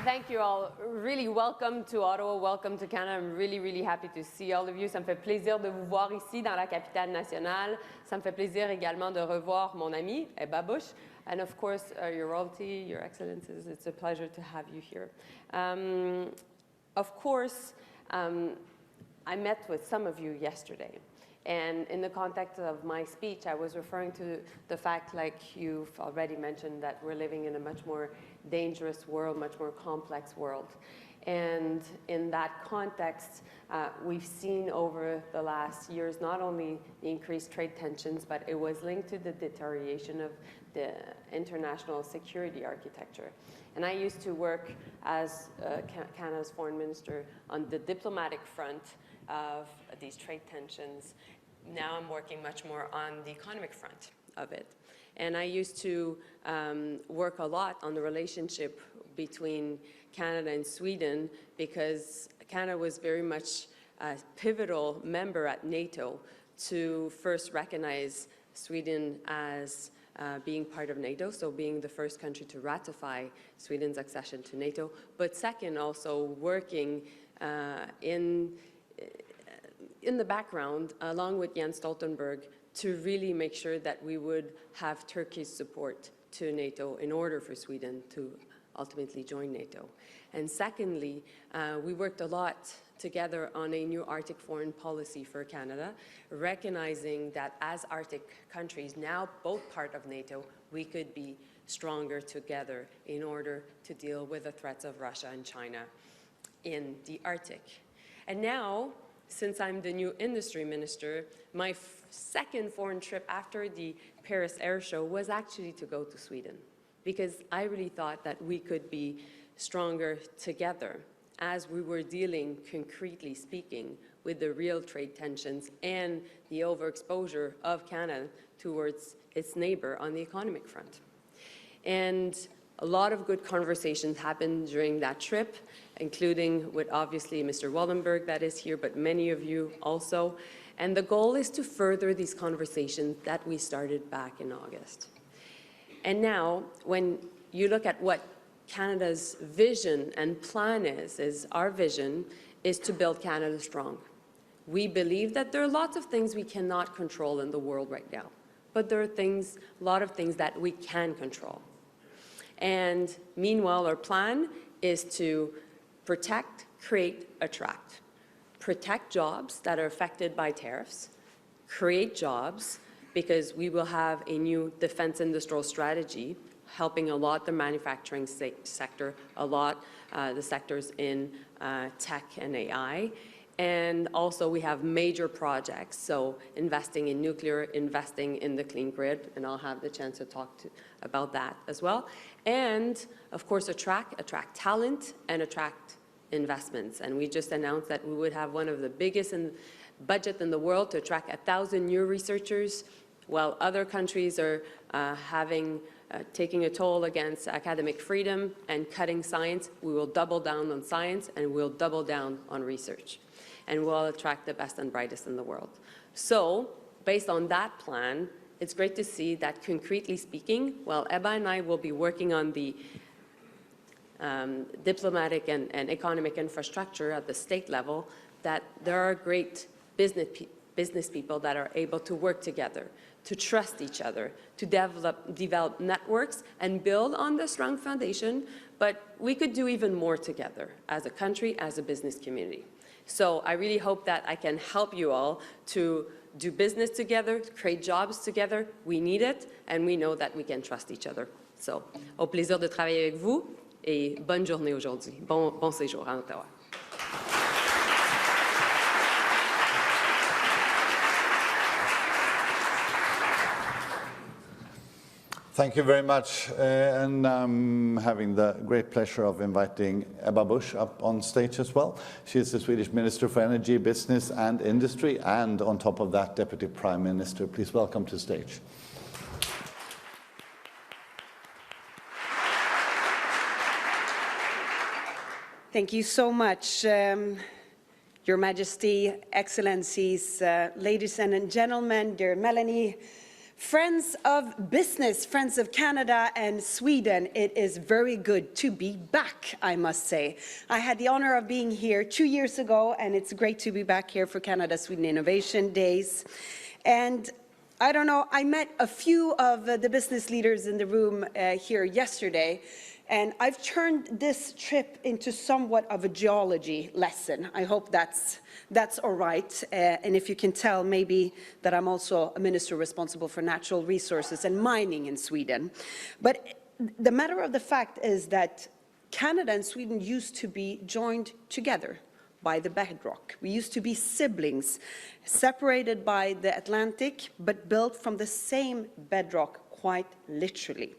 Thank you all. Really welcome to Ottawa, welcome to Canada. I'm really happy to see all of you. Ça me fait plaisir de vous voir ici dans la capitale nationale. Ça me fait plaisir également de revoir mon ami, Ebba Busch, and of course, Your Royalty, Your Excellencies. It's a pleasure to have you here. Of course, I met with some of you yesterday. And in the context of my speech, I was referring to the fact, like you've already mentioned, that we're living in a much more dangerous world, much more complex world. And in that context, we've seen over the last years not only the increased trade tensions, but it was linked to the deterioration of the international security architecture. And I used to work as Canada's foreign minister on the diplomatic front of these trade tensions. Now I'm working much more on the economic front of it. And I used to work a lot on the relationship between Canada and Sweden, because Canada was very much a pivotal member at NATO to first recognize Sweden as being part of NATO, so being the first country to ratify Sweden's accession to NATO, but second, also working in the background, along with Jens Stoltenberg, to really make sure that we would have Turkey's support to NATO in order for Sweden to ultimately join NATO. And secondly, we worked a lot together on a new Arctic foreign policy for Canada, recognizing that as Arctic countries, now both part of NATO, we could be stronger together in order to deal with the threats of Russia and China in the Arctic. And now, since I'm the new industry minister, my second foreign trip after the Paris Air Show was actually to go to Sweden, because I really thought that we could be stronger together as we were dealing, concretely speaking, with the real trade tensions and the overexposure of Canada towards its neighbor on the economic front. And a lot of good conversations happened during that trip, including with obviously Mr. Wallenberg that is here, but many of you also. And the goal is to further these conversations that we started back in August. And now, when you look at what Canada's vision and plan is our vision is to build Canada strong. We believe that there are lots of things we cannot control in the world right now, but there are a lot of things that we can control. And meanwhile, our plan is to protect, create, attract. Protect jobs that are affected by tariffs, create jobs, because we will have a new defense industrial strategy helping a lot the manufacturing sector, a lot the sectors in tech and AI. And also we have major projects, so investing in nuclear, investing in the clean grid, and I'll have the chance to talk about that as well. And of course attract talent and attract investments. And we just announced that we would have one of the biggest budget in the world to attract 1,000 new researchers, while other countries are taking a toll against academic freedom and cutting science. We will double down on science, and we'll double down on research, and we'll attract the best and brightest in the world. So based on that plan, it's great to see that, concretely speaking, while Ebba and I will be working on the diplomatic and economic infrastructure at the state level, that there are great business people that are able to work together, to trust each other, to develop networks and build on the strong foundation, but we could do even more together as a country, as a business community. So I really hope that I can help you all to do business together, create jobs together. We need it, and we know that we can trust each other. So, au plaisir de travailler avec vous, et bonne journée aujourd'hui. Bon séjour à Ottawa. Thank you very much, and I'm having the great pleasure of inviting Ebba Busch up on stage as well. She is the Swedish Minister for Energy, Business and Industry, and on top of that, Deputy Prime Minister. Please welcome to stage. Thank you so much, Your Majesty, Excellencies, ladies and gentlemen, dear Mélanie. Friends of business, friends of Canada and Sweden, it is very good to be back, I must say. I had the honor of being here 2 years ago, and it's great to be back here for Canada-Sweden Innovation Days. And I don't know, I met a few of the business leaders in the room here yesterday, and I've turned this trip into somewhat of a geology lesson. I hope that's all right. And if you can tell, maybe that I'm also a minister responsible for natural resources and mining in Sweden. But the matter of the fact is that Canada and Sweden used to be joined together by the bedrock. We used to be siblings, separated by the Atlantic, but built from the same bedrock, quite literally.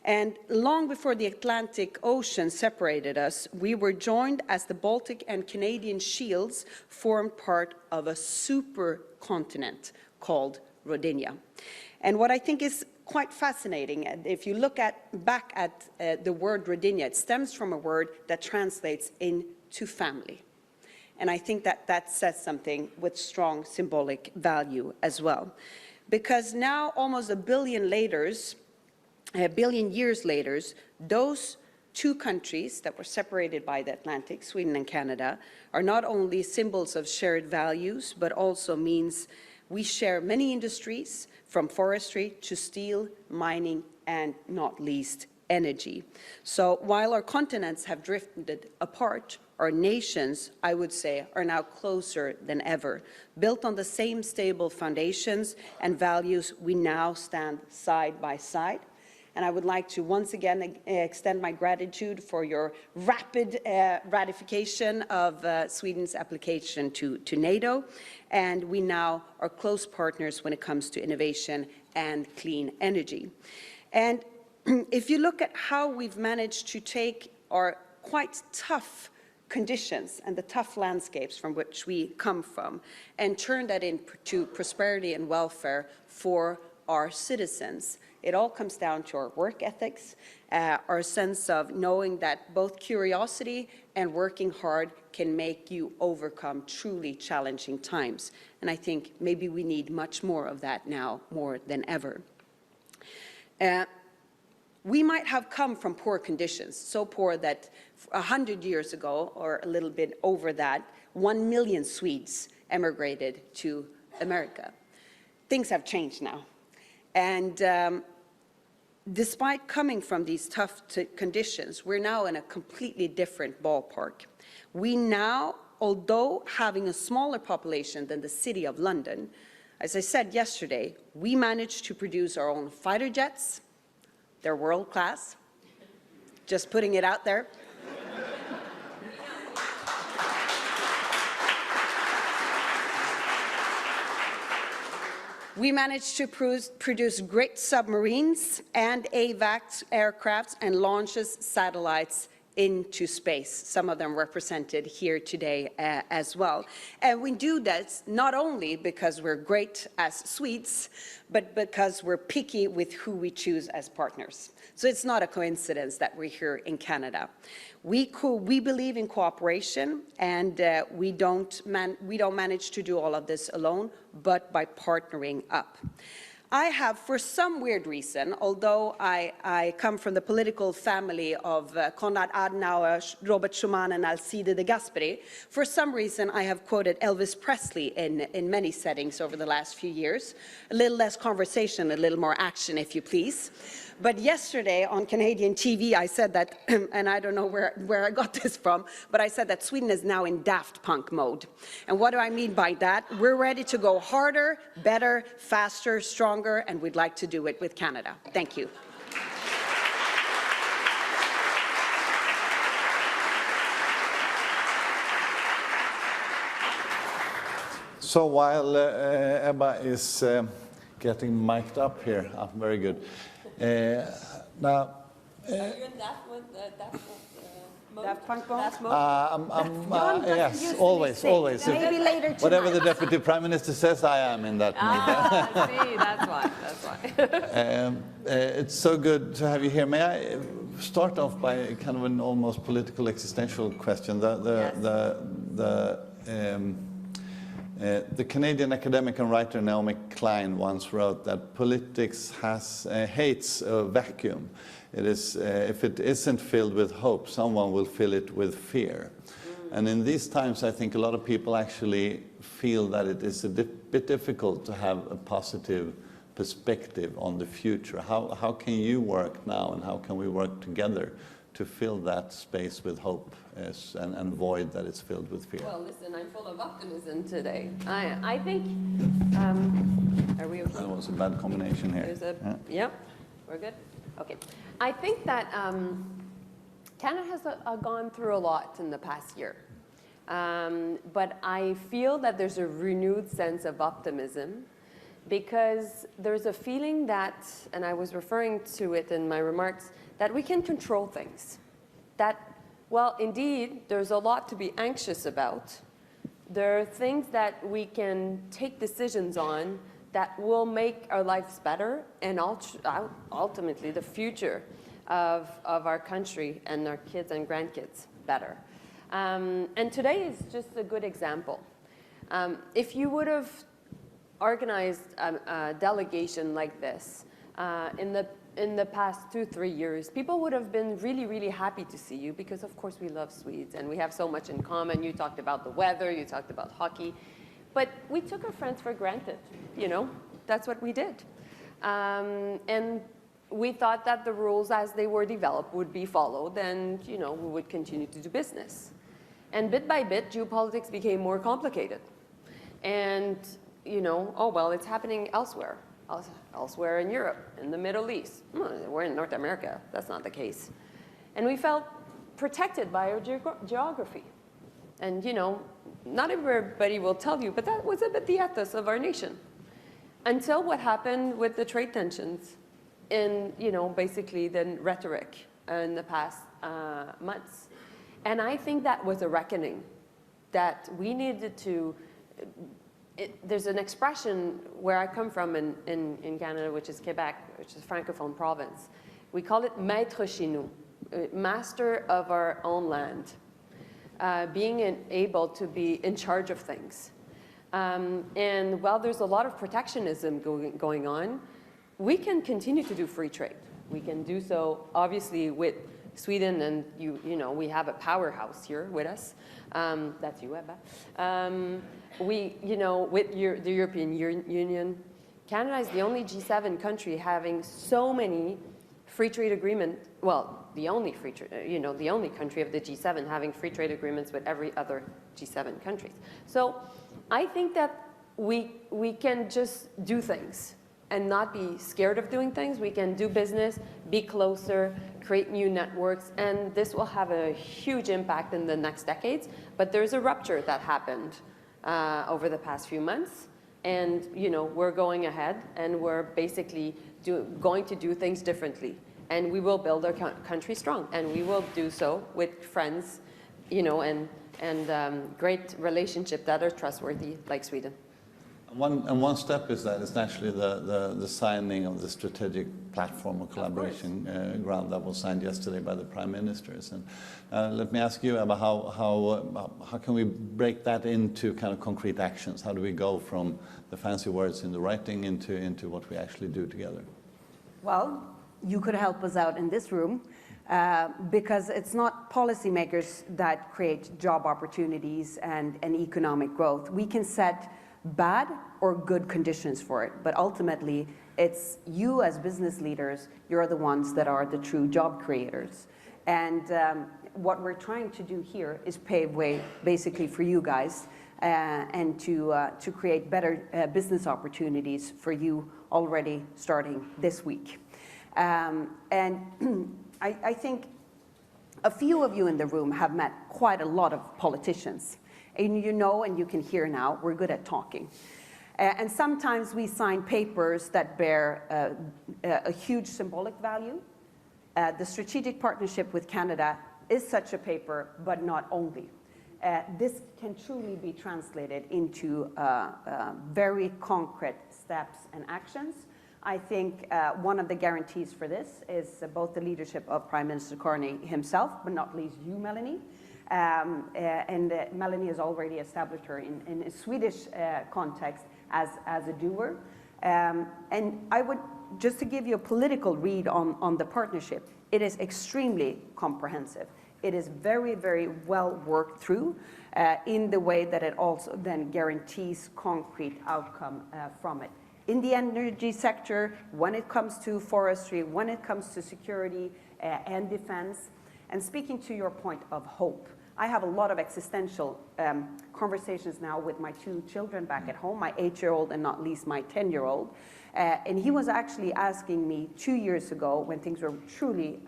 And long before the Atlantic Ocean separated us, we were joined as the Baltic and Canadian shields formed part of a supercontinent called Rodinia. And what I think is quite fascinating, if you look back at the word Rodinia, it stems from a word that translates into family. And I think that says something with strong symbolic value as well. Because now, almost a billion years later, those two countries that were separated by the Atlantic, Sweden and Canada, are not only symbols of shared values, but also means we share many industries, from forestry to steel, mining, and not least energy. So while our continents have drifted apart, our nations, I would say, are now closer than ever. Built on the same stable foundations and values, we now stand side by side. And I would like to once again extend my gratitude for your rapid ratification of Sweden's application to NATO. And we now are close partners when it comes to innovation and clean energy. And if you look at how we've managed to take our quite tough conditions and the tough landscapes from which we come from and turn that into prosperity and welfare for our citizens, it all comes down to our work ethics, our sense of knowing that both curiosity and working hard can make you overcome truly challenging times. And I think maybe we need much more of that now, more than ever. We might have come from poor conditions, so poor that 100 years ago, or a little bit over that, 1 million Swedes emigrated to America. Things have changed now. And despite coming from these tough conditions, we're now in a completely different ballpark. We now, although having a smaller population than the City of London, as I said yesterday, we managed to produce our own fighter jets. They're world class. Just putting it out there. We managed to produce great submarines and AVAX aircrafts and launches satellites into space, some of them represented here today as well. And we do that not only because we're great as Swedes, but because we're picky with who we choose as partners. So it's not a coincidence that we're here in Canada. We believe in cooperation, and we don't manage to do all of this alone, but by partnering up. I have, for some weird reason, although I come from the political family of Konrad Adenauer, Robert Schuman, and Alcide de Gasperi, for some reason I have quoted Elvis Presley in many settings over the last few years. A little less conversation, a little more action, if you please. But yesterday on Canadian TV, I said that, and I don't know where I got this from, but I said that Sweden is now in Daft Punk mode. And what do I mean by that? We're ready to go harder, better, faster, stronger, and we'd like to do it with Canada. Thank you. So while Ebba is getting mic'd up here, very good. Now, are you in Daft Punk mode? yes, always. Maybe later tonight. Whatever the Deputy Prime Minister says, I am in that mood. See, that's why. It's so good to have you here. May I start off by kind of an almost political existential question? The Canadian academic and writer Naomi Klein once wrote that politics hates a vacuum. It is, if it isn't filled with hope, someone will fill it with fear. And in these times, I think a lot of people actually feel that it is a bit difficult to have a positive perspective on the future. How can you work now, and how can we work together to fill that space with hope and void that is filled with fear? Well, listen, I'm full of optimism today. I think, are we okay? That was a bad combination here. Yep, we're good? Okay. I think that Canada has gone through a lot in the past year. But I feel that there's a renewed sense of optimism, because there's a feeling that, and I was referring to it in my remarks, that we can control things. That, well, indeed, there's a lot to be anxious about. There are things that we can take decisions on that will make our lives better, and ultimately the future of our country and our kids and grandkids better. And today is just a good example. If you would have organized a delegation like this in the past 2-3 years, people would have been really, really happy to see you, because of course we love Swedes and we have so much in common. You talked about the weather, you talked about hockey, but we took our friends for granted, you know, that's what we did. And we thought that the rules as they were developed would be followed, and, you know, we would continue to do business. And bit by bit, geopolitics became more complicated. And, you know, oh, well, it's happening elsewhere in Europe, in the Middle East. We're in North America. That's not the case. And we felt protected by our geography. And, you know, not everybody will tell you, but that was a bit the ethos of our nation. Until what happened with the trade tensions in, you know, basically the rhetoric in the past months. And I think that was a reckoning that we needed to, there's an expression where I come from in Canada, which is Quebec, which is Francophone province. We call it maître chez nous, master of our own land, being able to be in charge of things. And while there's a lot of protectionism going on, we can continue to do free trade. We can do so, obviously, with Sweden, and you know, we have a powerhouse here with us. That's you, Ebba. We, you know, with the European Union, Canada is the only G7 country having so many free trade agreements. Well, the only the only country of the G7 having free trade agreements with every other G7 countries. So I think that we can just do things and not be scared of doing things. We can do business, be closer, create new networks, and this will have a huge impact in the next decades. But there's a rupture that happened over the past few months, and, you know, we're going ahead, and we're basically going to do things differently, and we will build our country strong, and we will do so with friends, you know, and great relationships that are trustworthy, like Sweden. One step is actually the signing of the strategic platform of collaboration ground that was signed yesterday by the Prime Ministers. And let me ask you, Ebba, how can we break that into kind of concrete actions? How do we go from the fancy words in the writing into what we actually do together? Well, you could help us out in this room, because it's not policymakers that create job opportunities and economic growth. We can set bad or good conditions for it, but ultimately it's you as business leaders, you're the ones that are the true job creators. And what we're trying to do here is pave way basically for you guys, and to create better business opportunities for you already starting this week. And I think a few of you in the room have met quite a lot of politicians. And you know, and you can hear now, we're good at talking. And sometimes we sign papers that bear a huge symbolic value. The strategic partnership with Canada is such a paper, but not only. This can truly be translated into very concrete steps and actions. I think one of the guarantees for this is both the leadership of Prime Minister Carney himself, but not least you, Mélanie, And Mélanie has already established her in a Swedish context as a doer. And I would, just to give you a political read on the partnership, it is extremely comprehensive. It is very, very well worked through in the way that it also then guarantees concrete outcome from it. In the energy sector, when it comes to forestry, when it comes to security and defense. And speaking to your point of hope, I have a lot of existential conversations now with my 2 children back at home, my 8-year-old and not least my 10-year-old. And he was actually asking me 2 years ago, when things were truly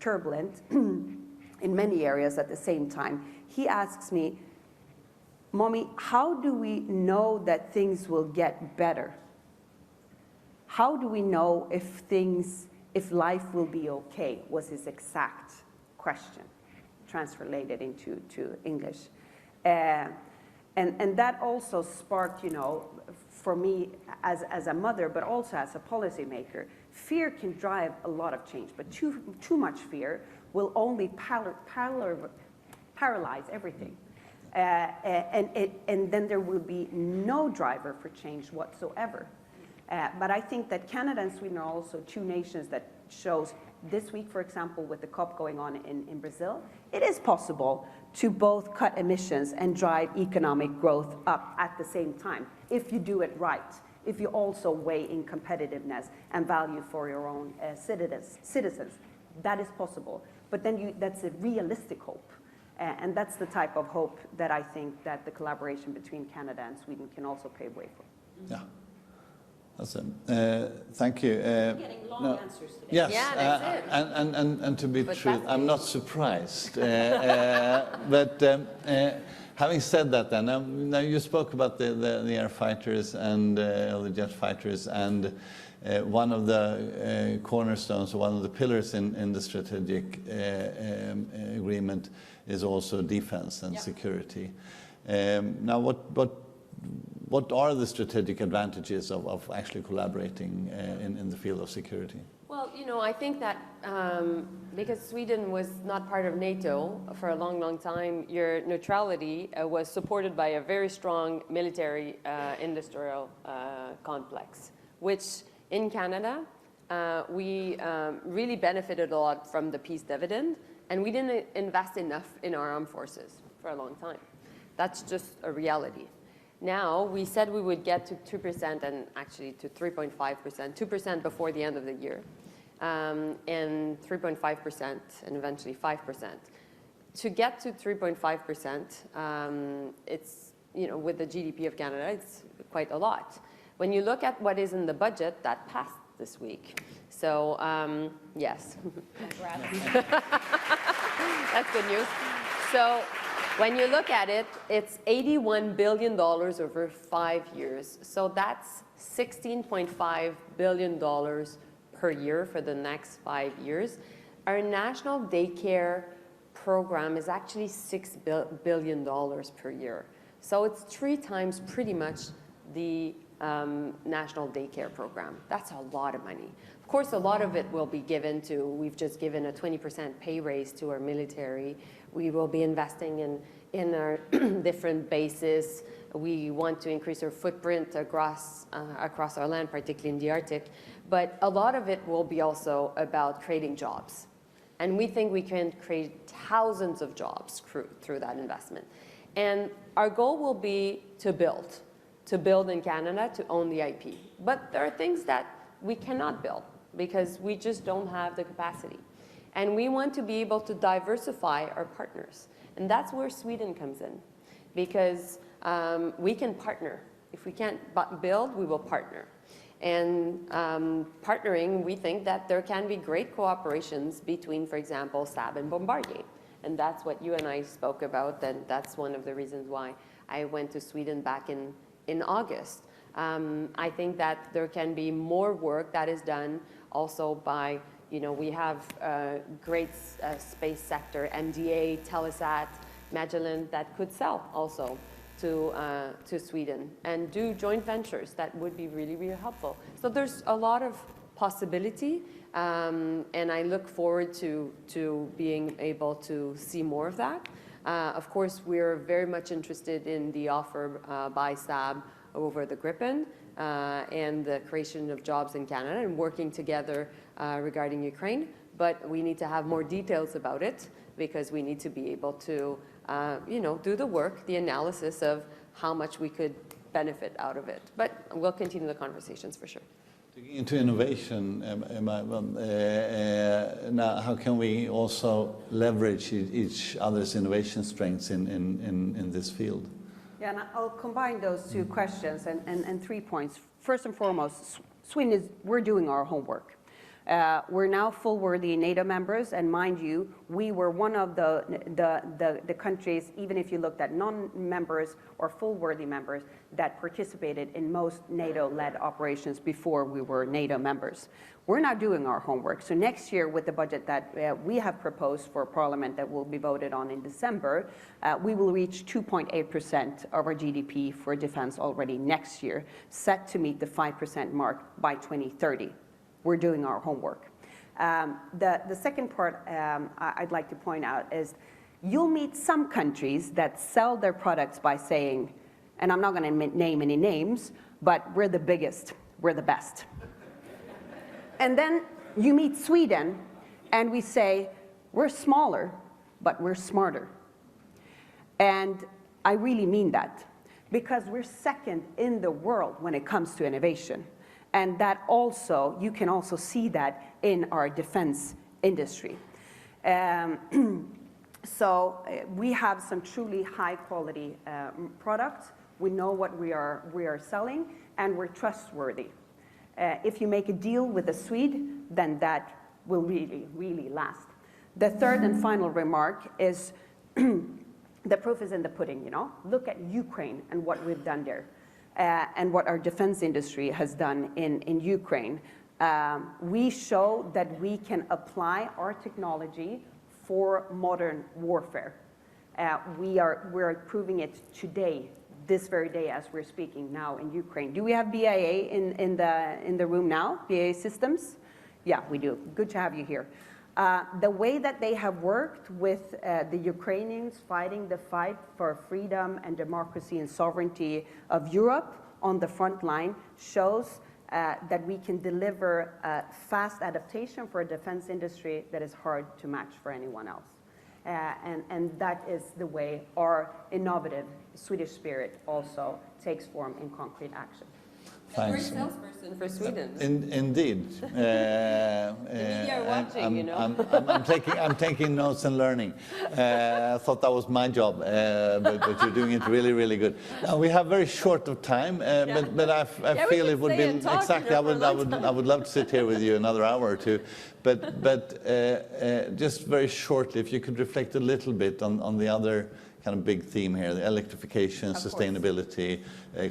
turbulent in many areas at the same time, he asks me, "Mommy, how do we know that things will get better? How do we know if life will be okay?" was his exact question, translated into English. And that also sparked, for me as a mother, but also as a policymaker, fear can drive a lot of change, but too much fear will only paralyze everything. And then there will be no driver for change whatsoever. But I think that Canada and Sweden are also 2 nations that shows this week, for example, with the COP going on in Brazil, it is possible to both cut emissions and drive economic growth up at the same time, if you do it right, if you also weigh in competitiveness and value for your own citizens. That is possible. But then that's a realistic hope. And that's the type of hope that I think that the collaboration between Canada and Sweden can also pave way for. Yeah. Awesome. Thank you. We're getting long answers today. Yes, Yeah, that's it. And to be But true, that's I'm it. not surprised. But having said that, then now you spoke about the air fighters and the jet fighters, and one of the cornerstones, or one of the pillars in the strategic agreement is also defense and security. Now, what are the strategic advantages of actually collaborating in the field of security? Well, I think that because Sweden was not part of NATO for a long, long time, your neutrality was supported by a very strong military industrial complex, which in Canada, we really benefited a lot from the peace dividend, and we didn't invest enough in our armed forces for a long time. That's just a reality. Now, we said we would get to 2% and actually to 3.5%, 2% before the end of the year, and 3.5% and eventually 5%. To get to 3.5%, it's, with the GDP of Canada, it's quite a lot. When you look at what is in the budget, that passed this week. So, yes. That's good news. So, when you look at it, it's $81 billion over 5 years. So that's $16.5 billion per year for the next 5 years. Our national daycare program is actually $6 billion per year. So it's 3 times pretty much the national daycare program. That's a lot of money. Of course, a lot of it will be given to, we've just given a 20% pay raise to our military. We will be investing in our different bases. We want to increase our footprint across our land, particularly in the Arctic. But a lot of it will be also about creating jobs. And we think we can create thousands of jobs through that investment. And our goal will be to build in Canada, to own the IP. But there are things that we cannot build because we just don't have the capacity. And we want to be able to diversify our partners. And that's where Sweden comes in, because we can partner. If we can't build, we will partner. And partnering, we think that there can be great cooperations between, for example, Saab and Bombardier. And that's what you and I spoke about, and that's one of the reasons why I went to Sweden back in August. I think that there can be more work that is done also by, we have a great space sector, MDA, Telesat, Magellan, that could sell also to Sweden and do joint ventures that would be really, really helpful. So there's a lot of possibility, and I look forward to being able to see more of that. Of course, we're very much interested in the offer by SAB over the Gripen and the creation of jobs in Canada and working together regarding Ukraine. But we need to have more details about it because we need to be able to, do the work, the analysis of how much we could benefit out of it. But we'll continue the conversations for sure. Digging into innovation, now how can we also leverage each other's innovation strengths in this field? Yeah, and I'll combine those two questions and 3 points. First and foremost, Sweden we're doing our homework. We're now full-worthy NATO members, and mind you, we were one of the countries, even if you looked at non-members or full-worthy members, that participated in most NATO-led operations before we were NATO members. We're now doing our homework. So next year, with the budget that we have proposed for Parliament that will be voted on in December, we will reach 2.8% of our GDP for defense already next year, set to meet the 5% mark by 2030. We're doing our homework. The second part I'd like to point out is you'll meet some countries that sell their products by saying, and I'm not going to name any names, but we're the biggest, we're the best. And then you meet Sweden, and we say, we're smaller, but we're smarter. And I really mean that, because we're second in the world when it comes to innovation. And that also, you can also see that in our defense industry. So we have some truly high quality products. We know what we are selling, and we're trustworthy. If you make a deal with a Swede, then that will really, really last. The third and final remark is the proof is in the pudding, Look at Ukraine and what we've done there. And what our defense industry has done in Ukraine. We show that we can apply our technology for modern warfare. We're proving it today, this very day as we're speaking now in Ukraine. Do we have BAE in the room now, BAE Systems? Yeah, we do. Good to have you here. The way that they have worked with the Ukrainians fighting the fight for freedom and democracy and sovereignty of Europe on the front line shows that we can deliver fast adaptation for a defense industry that is hard to match for anyone else. And that is the way our innovative Swedish spirit also takes form in concrete action. Thanks. Great salesperson for Sweden. Indeed. The media are watching, I'm taking notes and learning. I thought that was my job, but you're doing it really, really good. Now, we have very short of time, but I feel it would be exactly. I would love to sit here with you another hour or two, but just very shortly, if you could reflect a little bit on the other kind of big theme here, the electrification, sustainability,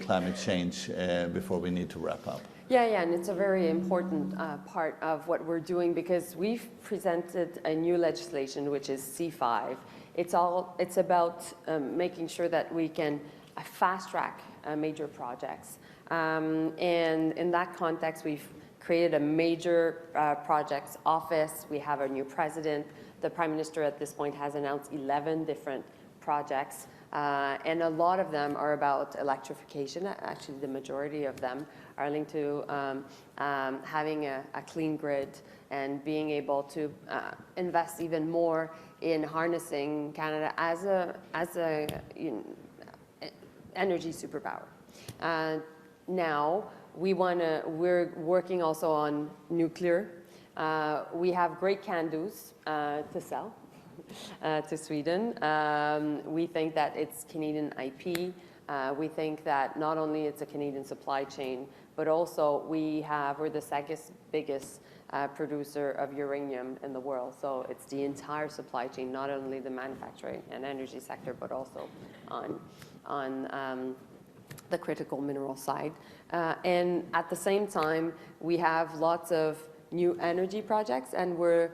climate change, before we need to wrap up. Yeah, and it's a very important part of what we're doing because we've presented a new legislation, which is C5. It's about making sure that we can fast track major projects. And in that context, we've created a major projects office. We have a new president. The Prime Minister at this point has announced 11 different projects, and a lot of them are about electrification. Actually, the majority of them are linked to having a clean grid and being able to invest even more in harnessing Canada as a energy superpower. Now, we're working also on nuclear. We have great can-dos to sell. To Sweden. We think that it's Canadian IP. We think that not only it's a Canadian supply chain, but also we're the second biggest producer of uranium in the world. So it's the entire supply chain, not only the manufacturing and energy sector, but also on the critical mineral side. And at the same time, we have lots of new energy projects, and we're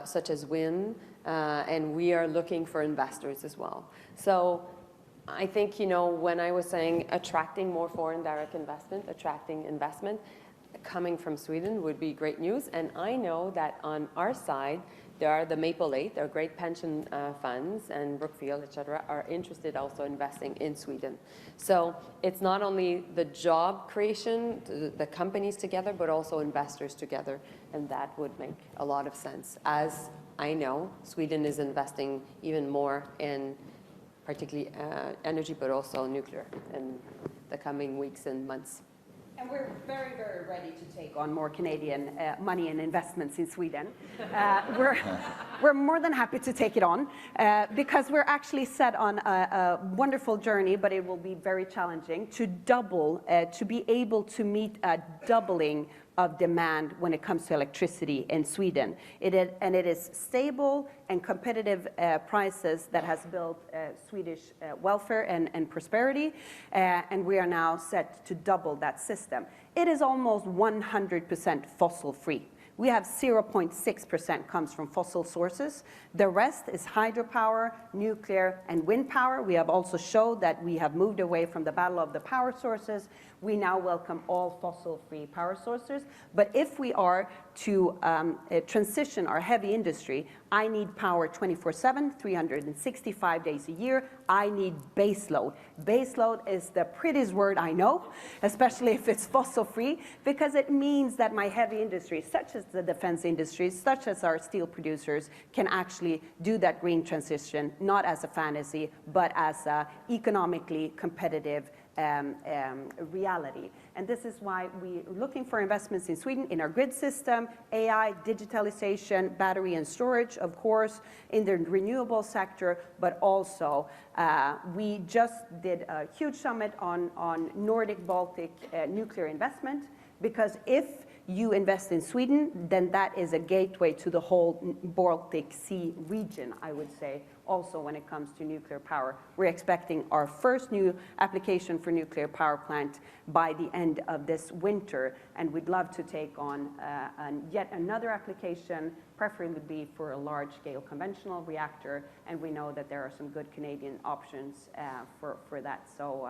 such as wind, and we are looking for investors as well. So I think, when I was saying attracting more foreign direct investment, attracting investment, coming from Sweden would be great news. And I know that on our side, there are the Maple 8, there are great pension funds, and Brookfield, et cetera, are interested also investing in Sweden. So it's not only the job creation, the companies together, but also investors together. And that would make a lot of sense. As I know, Sweden is investing even more in particularly energy, but also nuclear in the coming weeks and months. And we're very, very ready to take on more Canadian money and investments in Sweden. We're more than happy to take it on because we're actually set on a wonderful journey, but it will be very challenging to double, to be able to meet a doubling of demand when it comes to electricity in Sweden. It is stable and competitive prices that has built Swedish welfare and prosperity, and we are now set to double that system. It is almost 100% fossil-free. We have 0.6% comes from fossil sources. The rest is hydropower, nuclear, and wind power. We have also showed that we have moved away from the battle of the power sources. We now welcome all fossil-free power sources. But if we are to transition our heavy industry, I need power 24/7, 365 days a year. I need baseload. Baseload is the prettiest word I know, especially if it's fossil-free, because it means that my heavy industry, such as the defense industry, such as our steel producers, can actually do that green transition, not as a fantasy, but as an economically competitive reality. And this is why we're looking for investments in Sweden in our grid system, AI, digitalization, battery and storage, of course, in the renewable sector, but also we just did a huge summit on Nordic-Baltic nuclear investment, because if you invest in Sweden, then that is a gateway to the whole Baltic Sea region, I would say, also when it comes to nuclear power. We're expecting our first new application for nuclear power plant by the end of this winter, and we'd love to take on yet another application, preferably for a large-scale conventional reactor, and we know that there are some good Canadian options for that. So